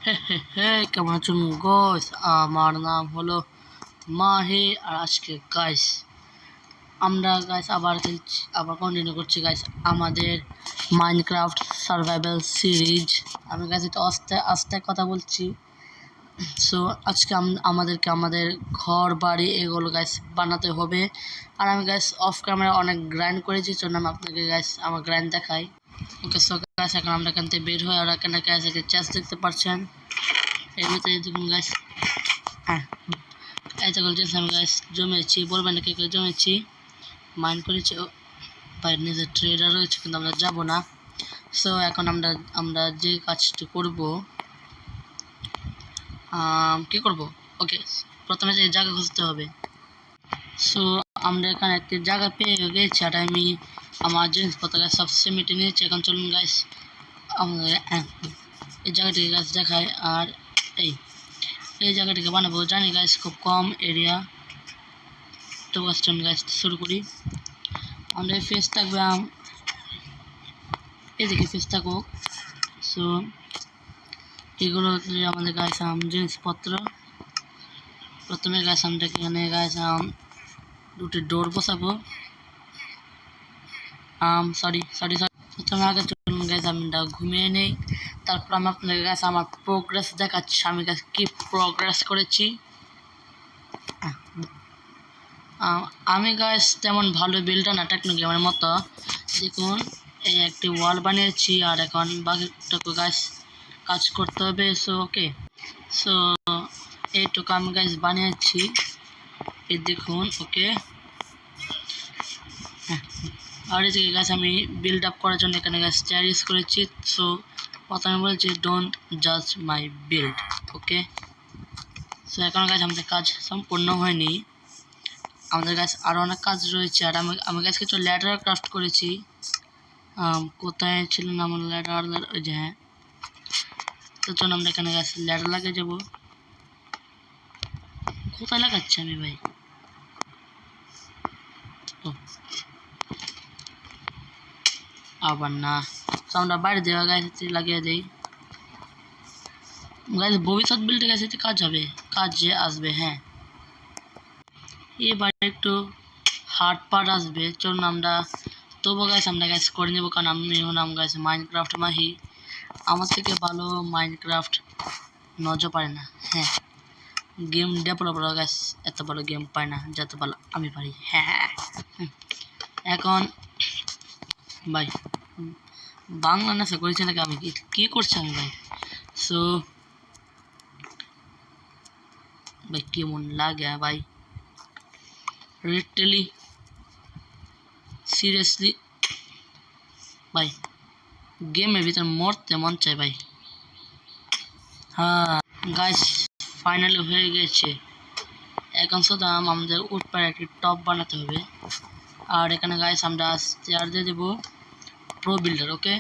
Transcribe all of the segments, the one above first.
হে হে হে, কেমন আছেন গাইস? আমার নাম হলো মাহি। আর আজকে গাইস আমরা আবার কন্টিনিউ করছি গাইস আমাদের মাইনক্রাফট সার্ভাইভাল সিরিজ। আমি গাইস এটা আস্তে আস্তে কথা বলছি। সো আজকে আমাদেরকে আমাদের ঘর বাড়ি এগুলো গাইস বানাতে হবে। আর আমি গাইস অফ ক্যামেরা অনেক গ্রাইন্ড করেছি, জন্য আমি আপনাকে গাইস আমার গ্রাইন্ড দেখাই। ওকে সো গাইস এখন আমরা এখান থেকে বের হই। আর এখানে গাইস একটা চেস্ট দেখতে পাচ্ছেন, এর ভিতরে দেখুন গাইস। এই তো বলতেছি আমি গাইস জমেছি, বলবেন না কে কে জমেছি, মাইন্ড করেছি। ও ভাই নিজের ট্রেডার রয়েছে, কিন্তু আমরা যাব না। সো এখন আমরা যে কাজটি করব, কি করব? ওকে, প্রথমে যে জায়গা খুঁজতে হবে। সো আমরা এখানে একটি জায়গা পেয়ে গেছি, আর আমি আমার জিনিসপত্র গাছ সব সেমিটে নিয়েছি। এখন চলুন গাইস আমাদের এই জায়গাটিকে গাছ দেখায়। আর এই জায়গাটিকে বানাবো, জানি গাইস খুব কম এরিয়া। তো গাছ শুরু করি। আমাদের ফেস থাকবে এদিকে ফেস থাকুক। সো এগুলো আমাদের গাছ জিনিসপত্র। প্রথমে গাছ আমরা এখানে গাছ দুটি ডোর বসাবো। সরি সরি সরি প্রথমে আগে চলুন গাছ আমরা ঘুমিয়ে নেই, তারপর আমি আপনাদের কাছে আমার প্রোগ্রেস দেখাচ্ছি। আমি গাছ কি প্রোগ্রেস করেছি। আমি গাছ তেমন ভালো বিল্ডার না, টেকনো গেমের মতো। দেখুন এই একটি ওয়াল বানিয়েছি, আর এখন বাকিটুকু গাছ কাজ করতে হবে। সো ওকে, সো এইটুকু আমি গাছ বানিয়েছি, এই দেখুন। ওকে, আর এই যে গাছ আমি বিল্ড আপ করার জন্য এখানে গাছ চেয়ার ইউজ করেছি। সো প্রথমে বলছি ডোন্ট জাজ মাই বিল্ড। ওকে, সো এখন গাছ আমাদের কাজ সম্পূর্ণ হয়নি, আমাদের কাছে আরও অনেক কাজ রয়েছে। আর আমি গাছ কিছু ল্যাডার ক্রাফট করেছি। কোথায় ছিল না আমার ল্যাডার? ওই যে হ্যাঁ, তো চলুন আমরা এখানে গাছ ল্যাডার লাগিয়ে যাবো। কোথায় লাগাচ্ছি আমি ভাই? আবার না, তো আমরা বাইরে দেওয়া গাছ লাগিয়ে দিই। গাছ ভবিষ্যৎ বিল্ডে গাছ কাজ হবে, কাজে আসবে। হ্যাঁ, এবার একটু হার্ড পার্ট আসবে। চলুন আমরা তবু গাছ আমরা গাছ করে নেবো, কারণ আমি হলাম গাছ মাইনক্রাফট মাহি। আমার থেকে ভালো মাইনক্রাফট নজর পারে না। হ্যাঁ, গেম ডেভেলপার গাছ এত ভালো গেম পায় না যত ভালো আমি পারি। হ্যাঁ, এখন ভাই বাংলা নেশা করেছি নাকি আমি, কি করছি আমি ভাই? সো ভাই কেমন লাগে ভাই, লিটারালি সিরিয়াসলি ভাই গেমের ভিতরে মরতে মন চায় ভাই। হ্যাঁ গাইস, ফাইনালি হয়ে গেছে। এখন শুধু আমাদের উপরে একটি টপ বানাতে হবে। আর এখানে গাইস আমরা চেয়ার দিয়ে দেবো প্রো বিল্ডার। ওকে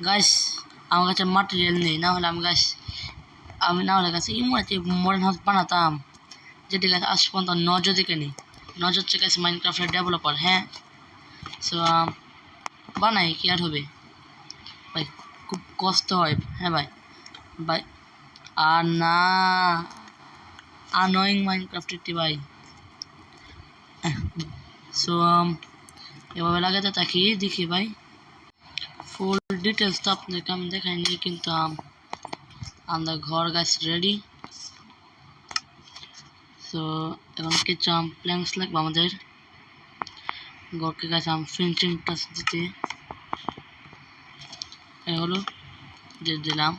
গাইস, আমার কাছে মাটেরিয়াল নেই, না হলে আমি না হলে গাছে ইমোতে মডার্ন হাউস বানাতাম, যেটি গাছ আজ পর্যন্ত নজর দেখে নিই। নজর হচ্ছে গাছ মাইনক্রাফটের ডেভেলপার। হ্যাঁ, সো বানাই, কি আর হবে ভাই, খুব কষ্ট হয়। হ্যাঁ ভাই ভাই, আর না আনোয়িং মাইনক্রাফটটি ভাই। সো এভাবে লাগাতে থাকি, দেখি ভাই ফুল ডিটেলস তো আপনাদেরকে আমি দেখাইনি, কিন্তু আমাদের ঘর গাছ রেডি। সো এখন কিছু প্ল্যাঙ্কস লাগবে আমাদের ঘরকে গাছ ফিনিশিং টাচ দিতে। হলো দিয়ে দিলাম।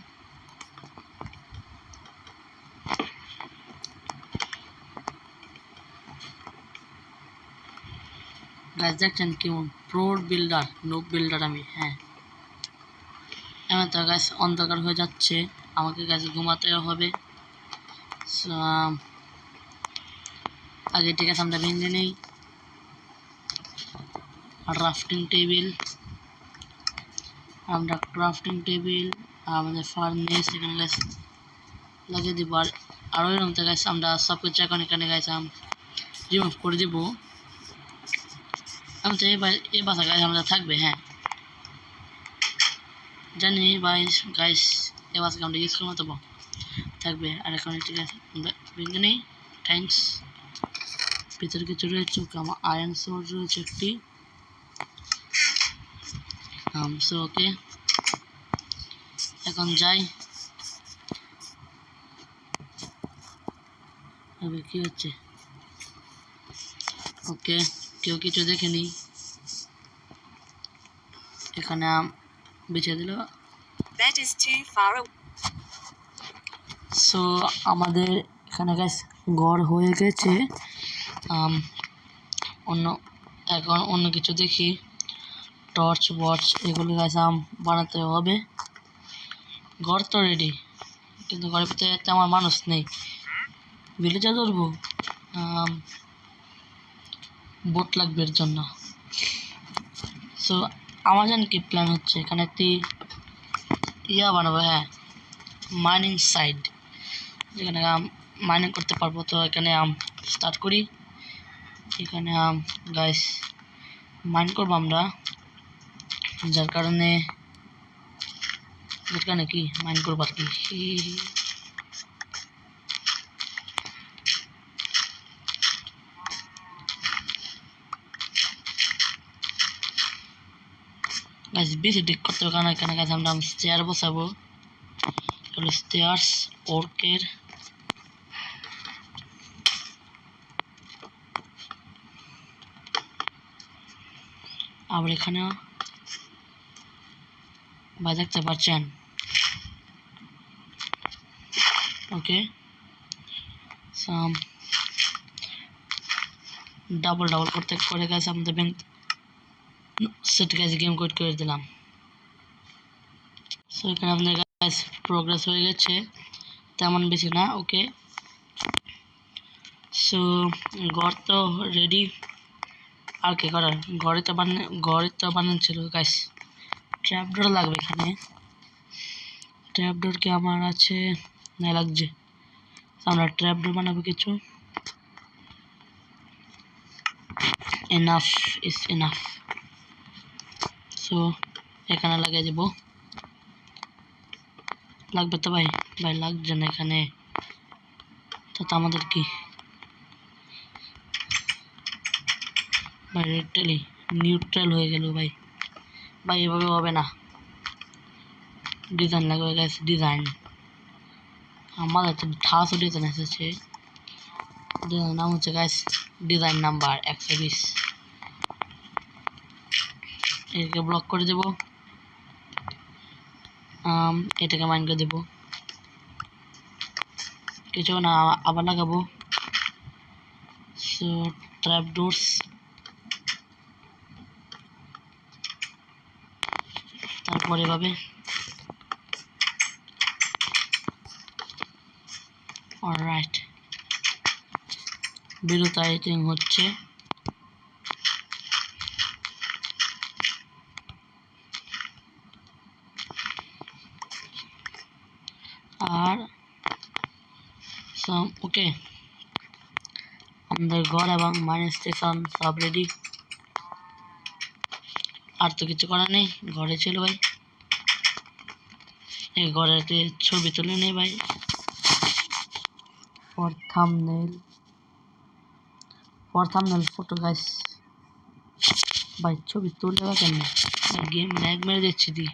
গাছ দেখছেন কেমন প্রো বিল্ডার, নো বিল্ডার আমি। হ্যাঁ, এমন তো গাছ অন্ধকার হয়ে যাচ্ছে, আমাকে গাছ ঘুমাতে হবে। আগে ঠিক আছে আমরা ভেঙে নেই। ক্রাফটিং টেবিল, আমরা ক্রাফটিং টেবিল আমাদের ফার্নেস এখানে গাছ লাগিয়ে দিব। আর আরও এরকম তো গাছ আমরা সব কিছু এখন এখানে গাছ রিমুভ করে দিব। আমি তো এই বাসা গাছ আমাদের থাকবে। হ্যাঁ জানি ভাই গাইস, এবার অ্যাকাউন্টে ইউজ করবো তো থাকবে। আর এখন ঠিক আছে ভেঙে নেই। থ্যাঙ্কস। ভিতরে কিছু রয়েছে, আমার আয়রন সোর্স রয়েছে একটি। সো ওকে, এখন যাই। কি হচ্ছে? ওকে, কেউ কিছু দেখেনি। এখানে বিছিয়ে দিল। সো আমাদের এখানে গাইস ঘর হয়ে গেছে। এখন অন্য কিছু দেখি, টর্চ ওয়ার্চ এগুলো গাইস বানাতে হবে। ঘর তো রেডি, কিন্তু ঘরের ভিতরে তেমন মানুষ নেই। ভিলেজে ধরবো, বোট লাগবে এর জন্য। সো আমার জানি কি প্ল্যান হচ্ছে, এখানে একটি বানাবো। হ্যাঁ, মাইনিং সাইড, যেখানে মাইনিং করতে পারবো। তো এখানে স্টার্ট করি। এখানে গাইস মাইন করবো আমরা, যার কারণে কি মাইন করবো আর কি। গাইস বেশি ঠিক করতে হবে, কারণ এখানে গাইস আমরা স্টেয়ার বসাবো। স্টেয়ার্স ওর্কের আবার এখানেও বা দেখতে পাচ্ছেন। ওকে, ডাবল করতে করে গেছে আমাদের ব্যাংক সেট গেছে, গেম কোড করে দিলাম। সো এখানে আপনার গাইস প্রোগ্রেস হয়ে গেছে, তেমন বেশি না। ওকে, সো ঘর তো রেডি। আর কি করার, ঘরে তো বানানো ছিল গাইস। ট্র্যাপডোর লাগবে এখানে। ট্র্যাপডোর কি আমার আছে? না, লাগছে। আমরা ট্র্যাপডোর বানাবো কিছু। Enough is enough. সো এখানে লাগিয়ে দেবো। লাগবে তো ভাই? লাগছে না এখানে, তো আমাদের কি ভাই? রেডটালি নিউট্রাল হয়ে গেল ভাই। এভাবে হবে না, ডিজাইন লাগবে গাইস। ডিজাইন আমাদের তো ঠাসও ডিজাইন এসেছে। ডিজাইন নাম হচ্ছে গাইস ডিজাইন নাম্বার 120। এটাকে ব্লক করে দেব, এটাকে মাইন করে দেব। কিছু না, আবার লাগাবো। সো ট্র্যাপ ডোরস, তারপরে এভাবে। অলরাইট, বিরত আইটিং হচ্ছে। আর ওকে, আমাদের ঘর এবং মাইনিং স্টেশন সব রেডি। আর তো কিছু করার নেই, ঘরে ছিল ভাই। এই ঘরেতে ছবি তুলে নেই ভাই, ফর থাম্বনেল ফটো গাইস। ভাই ছবি তুলতে হবে কেন? গেম ল্যাগ মেরে দিচ্ছি দি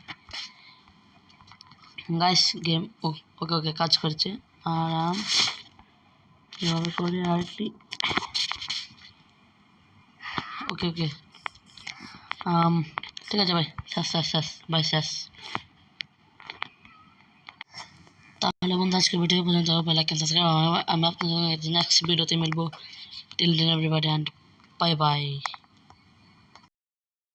গাইস। গেম ওকে কাজ করছে। আরাম এভাবে করে আরেকটি। ওকে ঠিক আছে ভাই, শেষ ভাই শেষ। তাহলে বন্ধু আজকে ভিডিও পর্যন্ত লাইক এন্ড সাবস্ক্রাইব। আমি আপনাদের নেক্সট ভিডিওতে মিলবো। Till then everybody and bye by.